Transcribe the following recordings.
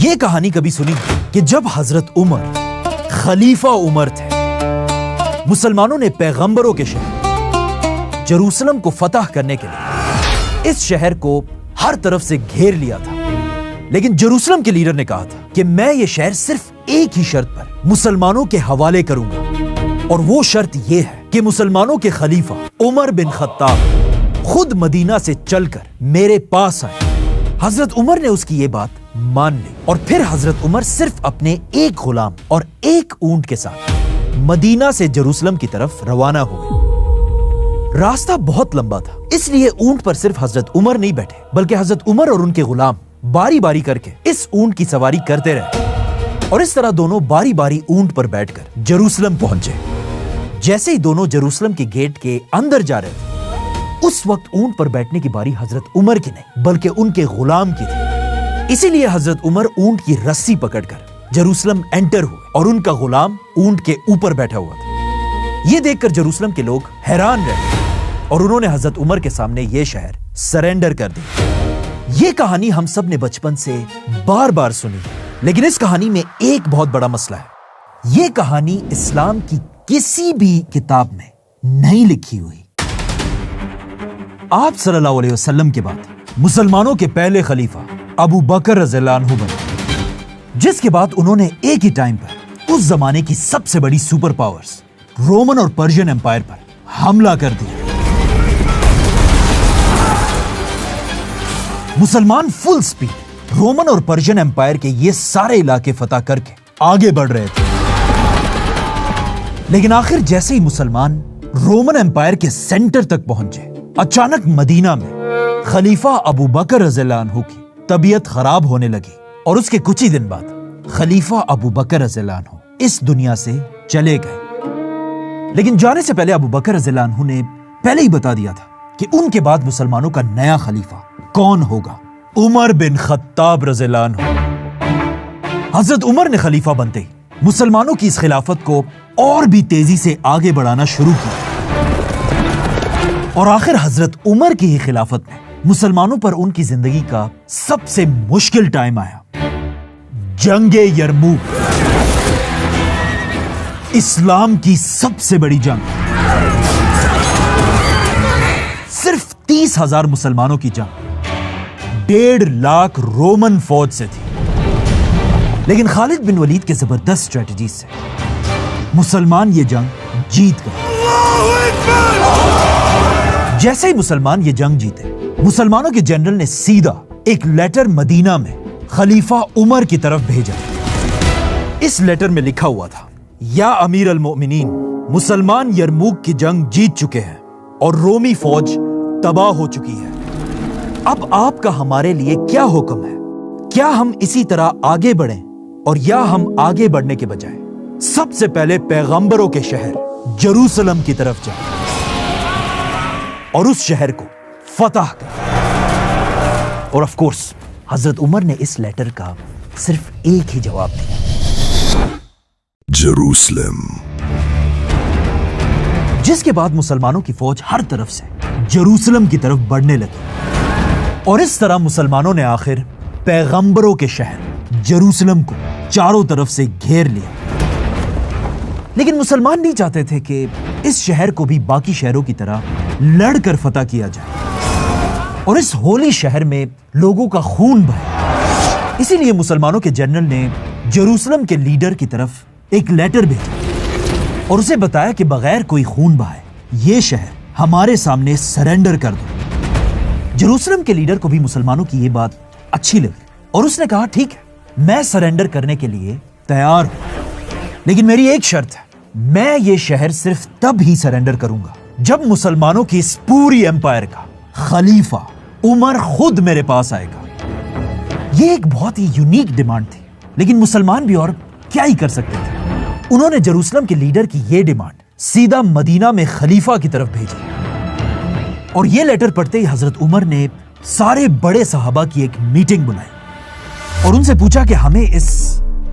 یہ کہانی کبھی سنی کہ جب حضرت عمر خلیفہ عمر تھے، مسلمانوں نے پیغمبروں کے شہر جروسلم کو فتح کرنے کے لیے اس شہر کو ہر طرف سے گھیر لیا تھا، لیکن جروسلم کے لیڈر نے کہا تھا کہ میں یہ شہر صرف ایک ہی شرط پر مسلمانوں کے حوالے کروں گا، اور وہ شرط یہ ہے کہ مسلمانوں کے خلیفہ عمر بن خطاب خود مدینہ سے چل کر میرے پاس آئے۔ حضرت عمر نے اس کی یہ بات مان لی، اور پھر حضرت عمر صرف اپنے ایک غلام اور ایک اونٹ کے ساتھ مدینہ سے جروسلم کی طرف روانہ ہوئے۔ راستہ بہت لمبا تھا، اس لیے اونٹ پر صرف حضرت عمر نہیں بیٹھے، بلکہ حضرت عمر اور ان کے غلام باری باری کر کے اس اونٹ کی سواری کرتے رہے، اور اس طرح دونوں باری باری اونٹ پر بیٹھ کر جروسلم پہنچے۔ جیسے ہی دونوں جروسلم کے گیٹ کے اندر جا رہے تھے، اس وقت اونٹ پر بیٹھنے کی باری حضرت عمر کی نہیں بلکہ ان کے غلام کی تھی۔ اسی لیے حضرت عمر اونٹ کی رسی پکڑ کر جروسلم انٹر ہوئے، اور ان کا غلام اونٹ کے اوپر بیٹھا ہوا تھا۔ یہ دیکھ کر جروسلم کے لوگ حیران رہے، اور انہوں نے حضرت عمر کے سامنے یہ شہر سرنڈر کر دی۔ یہ کہانی ہم سب نے بچپن سے بار بار سنی، لیکن اس کہانی میں ایک بہت بڑا مسئلہ ہے۔ یہ کہانی اسلام کی کسی بھی کتاب میں نہیں لکھی ہوئی۔ آپ صلی اللہ علیہ وسلم کے بعد مسلمانوں کے پہلے خلیفہ ابو بکر رضی اللہ عنہ بنے، جس کے بعد انہوں نے ایک ہی ٹائم پر اس زمانے کی سب سے بڑی سپر پاورز رومن اور پرشین امپائر پر حملہ کر دیا۔ مسلمان فل سپیڈ رومن اور پرشین امپائر کے یہ سارے علاقے فتح کر کے آگے بڑھ رہے تھے، لیکن آخر جیسے ہی مسلمان رومن امپائر کے سینٹر تک پہنچے، اچانک مدینہ میں خلیفہ ابو بکر رضی اللہ عنہ کی طبیعت خراب ہونے لگی، اور اس کے کچھ ہی دن بعد خلیفہ ابو بکر رضی اللہ عنہ اس دنیا سے چلے گئے۔ لیکن جانے سے پہلے ابو بکر رضی اللہ عنہ نے پہلے ہی بتا دیا تھا کہ ان کے بعد مسلمانوں کا نیا خلیفہ کون ہوگا، عمر بن خطاب رضی اللہ عنہ۔ حضرت عمر نے خلیفہ بنتے ہی مسلمانوں کی اس خلافت کو اور بھی تیزی سے آگے بڑھانا شروع کیا، اور آخر حضرت عمر کی ہی خلافت میں مسلمانوں پر ان کی زندگی کا سب سے مشکل ٹائم آیا، جنگ یرموک، اسلام کی سب سے بڑی جنگ۔ صرف 30,000 مسلمانوں کی جنگ 1.5 لاکھ رومن فوج سے تھی، لیکن خالد بن ولید کے زبردست اسٹریٹجی سے مسلمان یہ جنگ جیت گئے۔ جیسے ہی مسلمان یہ جنگ جیتے، مسلمانوں کے جنرل نے سیدھا ایک لیٹر مدینہ میں خلیفہ عمر کی طرف بھیجا۔ اس لیٹر میں لکھا ہوا تھا، یا امیر المؤمنین، مسلمان یرموک کی جنگ جیت چکے ہیں اور رومی فوج تباہ ہو چکی ہے۔ اب آپ کا ہمارے لیے کیا حکم ہے؟ کیا ہم اسی طرح آگے بڑھیں، اور یا ہم آگے بڑھنے کے بجائے سب سے پہلے پیغمبروں کے شہر جروسلم کی طرف جائیں اور اس شہر کو فتح کریں؟ اور آف کورس حضرت عمر نے اس لیٹر کا صرف ایک ہی جواب دیا، جروسلم۔ جس کے بعد مسلمانوں کی فوج ہر طرف سے جروسلم کی طرف بڑھنے لگی، اور اس طرح مسلمانوں نے آخر پیغمبروں کے شہر جروسلم کو چاروں طرف سے گھیر لیا۔ لیکن مسلمان نہیں چاہتے تھے کہ اس شہر کو بھی باقی شہروں کی طرح لڑ کر فتح کیا جائے، اور اس ہولی شہر میں لوگوں کا خون بہے۔ اسی لیے مسلمانوں کے جنرل نے جروسلم کے لیڈر کی طرف ایک لیٹر بھیجا، اور اسے بتایا کہ بغیر کوئی خون بہائے یہ شہر ہمارے سامنے سرنڈر کر دو۔ جروسلم کے لیڈر کو بھی مسلمانوں کی یہ بات اچھی لگی، اور اس نے کہا ٹھیک ہے، میں سرنڈر کرنے کے لیے تیار ہوں، لیکن میری ایک شرط ہے، میں یہ شہر صرف تب ہی سرنڈر کروں گا جب مسلمانوں کی اس پوری امپائر کا خلیفہ عمر خود میرے پاس آئے گا۔ یہ ایک بہت ہی یونیک ڈیمانڈ تھی، لیکن مسلمان بھی اور کیا ہی کر سکتے تھے۔ انہوں نے جروسلم کے لیڈر کی یہ ڈیمانڈ سیدھا مدینہ میں خلیفہ کی طرف بھیجی، اور یہ لیٹر پڑھتے ہی حضرت عمر نے سارے بڑے صحابہ کی ایک میٹنگ بلائی، اور ان سے پوچھا کہ ہمیں اس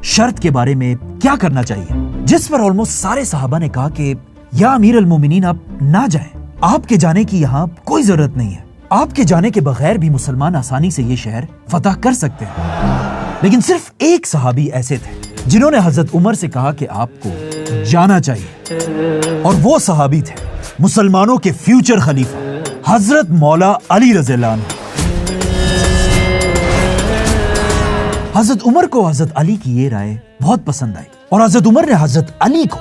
شرط کے بارے میں کیا کرنا چاہیے، جس پر آلموسٹ سارے صحابہ نے کہا کہ یا امیر المومنین آپ نہ جائیں، آپ کے جانے کی یہاں کوئی ضرورت نہیں ہے، آپ کے جانے کے بغیر بھی مسلمان آسانی سے یہ شہر فتح کر سکتے ہیں۔ لیکن صرف ایک صحابی ایسے تھے جنہوں نے حضرت عمر سے کہا کہ آپ کو جانا چاہیے، اور وہ صحابی تھے مسلمانوں کے فیوچر خلیفہ حضرت مولا علی رضی اللہ عنہ۔ حضرت عمر کو حضرت علی کی یہ رائے بہت پسند آئی، اور حضرت عمر نے حضرت علی کو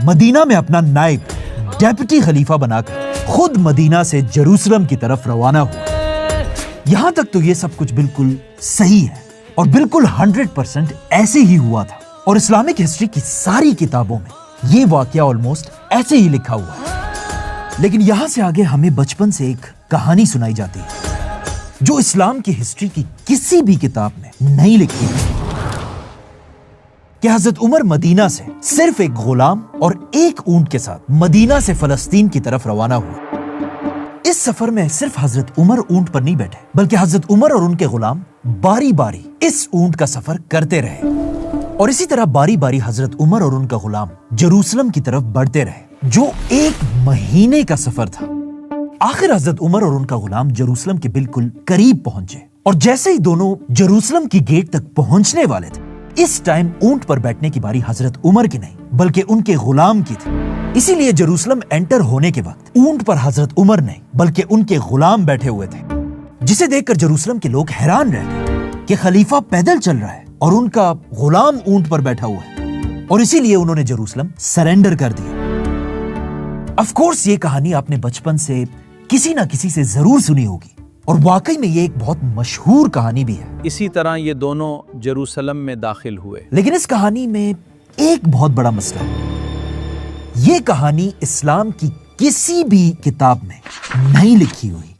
مدینہ میں اپنا نائب ڈیپٹی خلیفہ بنا کر خود مدینہ سے جروسلم کی طرف روانہ ہوا۔ یہاں تک تو یہ سب کچھ بالکل صحیح ہے اور بالکل 100% ایسے ہی ہوا تھا، اور اسلامک ہسٹری کی ساری کتابوں میں یہ واقعہ آلموسٹ ایسے ہی لکھا ہوا ہے۔ لیکن یہاں سے آگے ہمیں بچپن سے ایک کہانی سنائی جاتی ہے جو اسلام کی ہسٹری کی کسی بھی کتاب میں نہیں لکھی ہے، کہ حضرت عمر مدینہ سے صرف ایک غلام اور ایک اونٹ کے ساتھ مدینہ سے فلسطین کی طرف روانہ ہوا۔ اس سفر میں صرف حضرت عمر اونٹ پر نہیں بیٹھے، بلکہ حضرت عمر اور ان کے غلام باری باری اس اونٹ کا سفر کرتے رہے، اور اسی طرح باری باری حضرت عمر اور ان کا غلام جروسلم کی طرف بڑھتے رہے، جو 1 مہینے کا سفر تھا۔ آخر حضرت عمر اور ان کا غلام جروسلم کے بالکل قریب پہنچے، اور جیسے ہی دونوں جروسلم کی گیٹ تک پہنچنے والے تھے، اس ٹائم اونٹ پر بیٹھنے کی باری حضرت عمر کی نہیں بلکہ ان کے غلام کی تھی۔ اسی لیے جروسلم انٹر ہونے کے وقت اونٹ پر حضرت عمر نہیں بلکہ ان کے غلام بیٹھے ہوئے تھے، جسے دیکھ کر جروسلم کے لوگ حیران رہ گئے کہ خلیفہ پیدل چل رہا ہے اور ان کا غلام اونٹ پر بیٹھا ہوا ہے، اور اسی لیے انہوں نے جروسلم سرنڈر کر دیا۔ آف کورس یہ کہانی آپ نے بچپن سے کسی نہ کسی سے ضرور سنی ہوگی، اور واقعی میں یہ ایک بہت مشہور کہانی بھی ہے۔ اسی طرح یہ دونوں جروسلم میں داخل ہوئے، لیکن اس کہانی میں ایک بہت بڑا مسئلہ ہے۔ یہ کہانی اسلام کی کسی بھی کتاب میں نہیں لکھی ہوئی،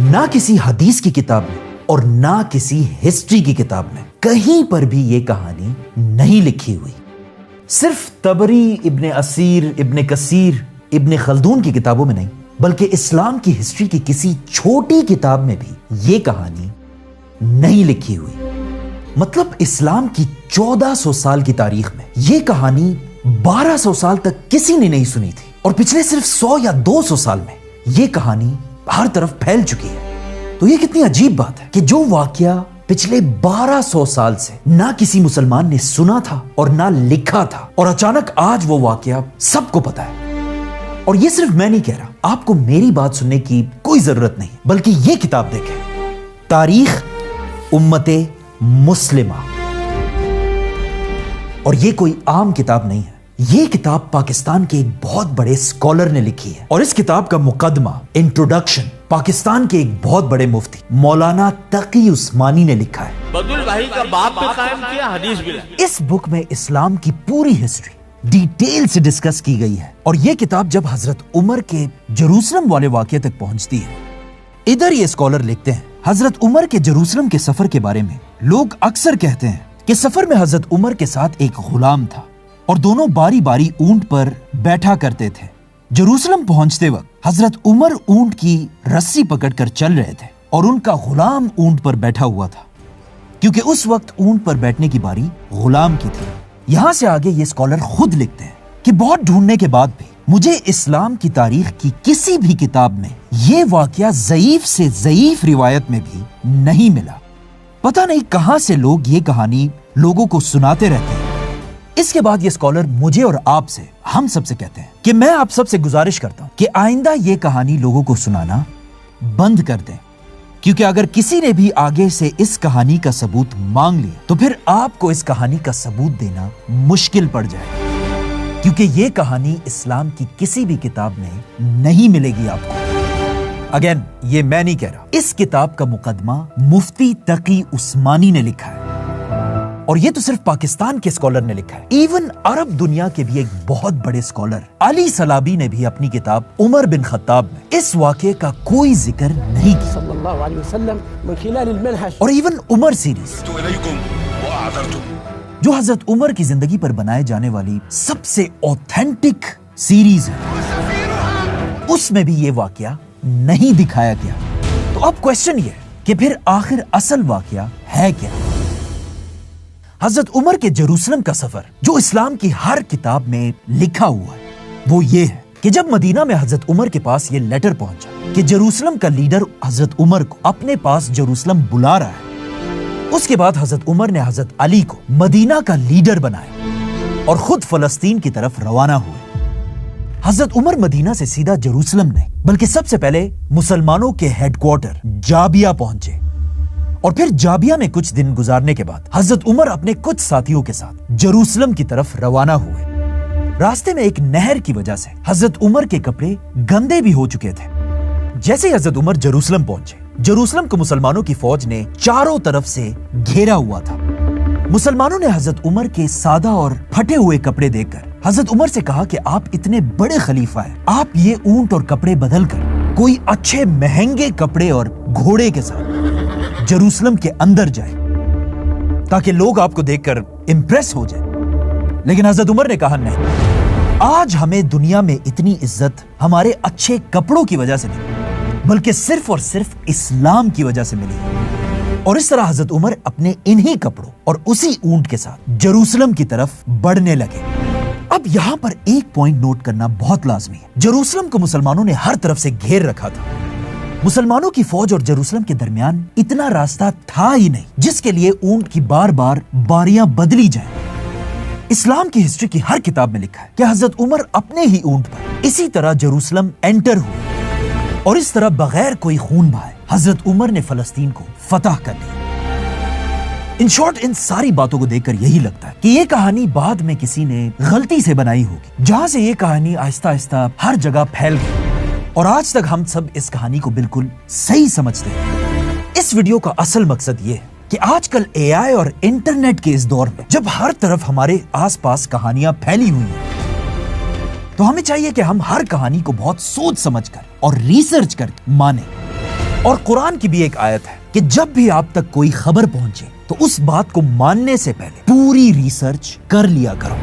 نہ کسی حدیث کی کتاب میں اور نہ کسی ہسٹری کی کتاب میں، کہیں پر بھی یہ کہانی نہیں لکھی ہوئی۔ صرف طبری، ابن اسیر، ابن کثیر، ابن خلدون کی کتابوں میں نہیں بلکہ اسلام کی ہسٹری کی کسی چھوٹی کتاب میں بھی یہ کہانی نہیں لکھی ہوئی۔ مطلب اسلام کی 1400 سال کی تاریخ میں یہ کہانی 1200 سال تک کسی نے نہیں سنی تھی، اور پچھلے صرف 100 یا 200 سال میں یہ کہانی ہر طرف پھیل چکی ہے۔ تو یہ کتنی عجیب بات ہے کہ جو واقعہ پچھلے 1200 سال سے نہ کسی مسلمان نے سنا تھا اور نہ لکھا تھا، اور اچانک آج وہ واقعہ سب کو پتا ہے۔ اور یہ صرف میں نہیں کہہ رہا، آپ کو میری بات سننے کی کوئی ضرورت نہیں، بلکہ یہ کتاب دیکھیں، تاریخ امت مسلمہ۔ اور یہ کوئی عام کتاب نہیں ہے، یہ کتاب پاکستان کے ایک بہت بڑے اسکالر نے لکھی ہے، اور اس کتاب کا مقدمہ، انٹروڈکشن، پاکستان کے ایک بہت بڑے مفتی مولانا تقی عثمانی نے لکھا ہے۔ بدل بھائی کا باپ بھی قائم کیا، حدیث بھی لکھی۔ اس بک میں اسلام کی پوری ہسٹری ڈیٹیل سے ڈسکس کی گئی ہے، اور یہ کتاب جب حضرت عمر کے جروسلم والے واقعے تک پہنچتی ہے، ادھر یہ اسکالر لکھتے ہیں حضرت عمر کے جروسلم کے سفر کے بارے میں لوگ اکثر کہتے ہیں کہ سفر میں حضرت عمر کے ساتھ ایک غلام تھا، اور دونوں باری باری اونٹ پر بیٹھا کرتے تھے۔ جروسلم پہنچتے وقت حضرت عمر اونٹ کی رسی پکڑ کر چل رہے تھے، اور ان کا غلام اونٹ پر بیٹھا ہوا تھا، کیونکہ اس وقت اونٹ پر بیٹھنے کی باری غلام کی تھی۔ یہاں سے آگے یہ اسکالر خود لکھتے ہیں کہ بہت ڈھونڈنے کے بعد بھی مجھے اسلام کی تاریخ کی کسی بھی کتاب میں یہ واقعہ ضعیف سے ضعیف روایت میں بھی نہیں ملا۔ پتہ نہیں کہاں سے لوگ یہ کہانی لوگوں کو سناتے رہتے ہیں۔ اس کے بعد یہ اسکالر مجھے اور آپ سے، ہم سب سے کہتے ہیں کہ میں آپ سب سے گزارش کرتا ہوں کہ آئندہ یہ کہانی لوگوں کو سنانا بند کر دیں، کیونکہ اگر کسی نے بھی آگے سے اس کہانی کا ثبوت مانگ لیا تو پھر آپ کو اس کہانی کا ثبوت دینا مشکل پڑ جائے، کیونکہ یہ کہانی اسلام کی کسی بھی کتاب میں نہیں ملے گی آپ کو۔ اگین یہ میں نہیں کہہ رہا، اس کتاب کا مقدمہ مفتی تقی عثمانی نے لکھا ہے، اور یہ تو صرف پاکستان کے اسکالر نے لکھا ہے، ایون عرب دنیا کے بھی ایک بہت بڑے اسکالر علی سلابی نے بھی اپنی کتاب عمر بن خطاب میں اس واقعے کا کوئی ذکر نہیں کیا، صلی اللہ علیہ وسلم من خلال المنهج، اور ایون عمر سیریز جو حضرت عمر کی زندگی پر بنائے جانے والی سب سے اوتھینٹک سیریز ہے، اس میں بھی یہ واقعہ نہیں دکھایا گیا۔ تو اب کوشچن یہ ہے کہ پھر آخر اصل واقعہ ہے کیا؟ حضرت عمر کے جروسلم کا سفر جو اسلام کی ہر کتاب میں لکھا ہوا ہے وہ یہ ہے کہ جب مدینہ میں حضرت عمر کے پاس یہ لیٹر پہنچا کہ جروسلم کا لیڈر حضرت عمر کو اپنے پاس جروسلم بلا رہا ہے، اس کے بعد حضرت عمر نے حضرت علی کو مدینہ کا لیڈر بنایا اور خود فلسطین کی طرف روانہ ہوئے۔ حضرت عمر مدینہ سے سیدھا جروسلم نہیں بلکہ سب سے پہلے مسلمانوں کے ہیڈ کوارٹر جابیہ پہنچے، اور پھر جابیہ میں کچھ دن گزارنے کے بعد حضرت عمر اپنے کچھ ساتھیوں کے ساتھ جروسلم کی طرف روانہ ہوئے۔ راستے میں ایک نہر کی وجہ سے حضرت عمر کے کپڑے گندے بھی ہو چکے تھے۔ جیسے ہی حضرت عمر جروسلم پہنچے، جروسلم کو مسلمانوں کی فوج نے چاروں طرف سے گھیرا ہوا تھا۔ مسلمانوں نے حضرت عمر کے سادہ اور پھٹے ہوئے کپڑے دیکھ کر حضرت عمر سے کہا کہ آپ اتنے بڑے خلیفہ ہیں، آپ یہ اونٹ اور کپڑے بدل کر کوئی اچھے مہنگے کپڑے اور گھوڑے کے ساتھ جروسلم کے اندر جائیں تاکہ لوگ آپ کو دیکھ کر امپریس ہو جائیں۔ لیکن حضرت عمر نے کہا نہیں، آج ہمیں دنیا میں اتنی عزت ہمارے اچھے کپڑوں کی وجہ سے نہیں بلکہ صرف اور صرف اسلام کی وجہ سے ملی۔ اور اس طرح حضرت عمر اپنے انہی کپڑوں اور اسی اونٹ کے ساتھ جروسلم کی طرف بڑھنے لگے۔ اب یہاں پر ایک پوائنٹ نوٹ کرنا بہت لازمی ہے، جروسلم کو مسلمانوں نے ہر طرف سے گھیر رکھا تھا۔ مسلمانوں کی فوج اور جروسلم کے درمیان اتنا راستہ تھا ہی نہیں جس کے لیے اونٹ کی بار بار باریاں بدلی جائیں۔ اسلام کی ہسٹری کی ہر کتاب میں لکھا ہے کہ حضرت عمر اپنے ہی اونٹ پر اسی طرح جروسلم انٹر ہوئے، اور اس طرح بغیر کوئی خون بہائے حضرت عمر نے فلسطین کو فتح کر لیا۔ ان شارٹ ان ساری باتوں کو دیکھ کر یہی لگتا ہے کہ یہ کہانی بعد میں کسی نے غلطی سے بنائی ہوگی، جہاں سے یہ کہانی آہستہ آہستہ ہر جگہ پھیل گئی، اور آج تک ہم سب اس کہانی کو بالکل صحیح سمجھتے ہیں۔ اس ویڈیو کا اصل مقصد یہ ہے کہ آج کل اے آئی اور انٹرنیٹ کے اس دور میں جب ہر طرف ہمارے آس پاس کہانیاں پھیلی ہوئی ہیں، تو ہمیں چاہیے کہ ہم ہر کہانی کو بہت سوچ سمجھ کر اور ریسرچ کر کے مانیں۔ اور قرآن کی بھی ایک آیت ہے کہ جب بھی آپ تک کوئی خبر پہنچے تو اس بات کو ماننے سے پہلے پوری ریسرچ کر لیا کرو۔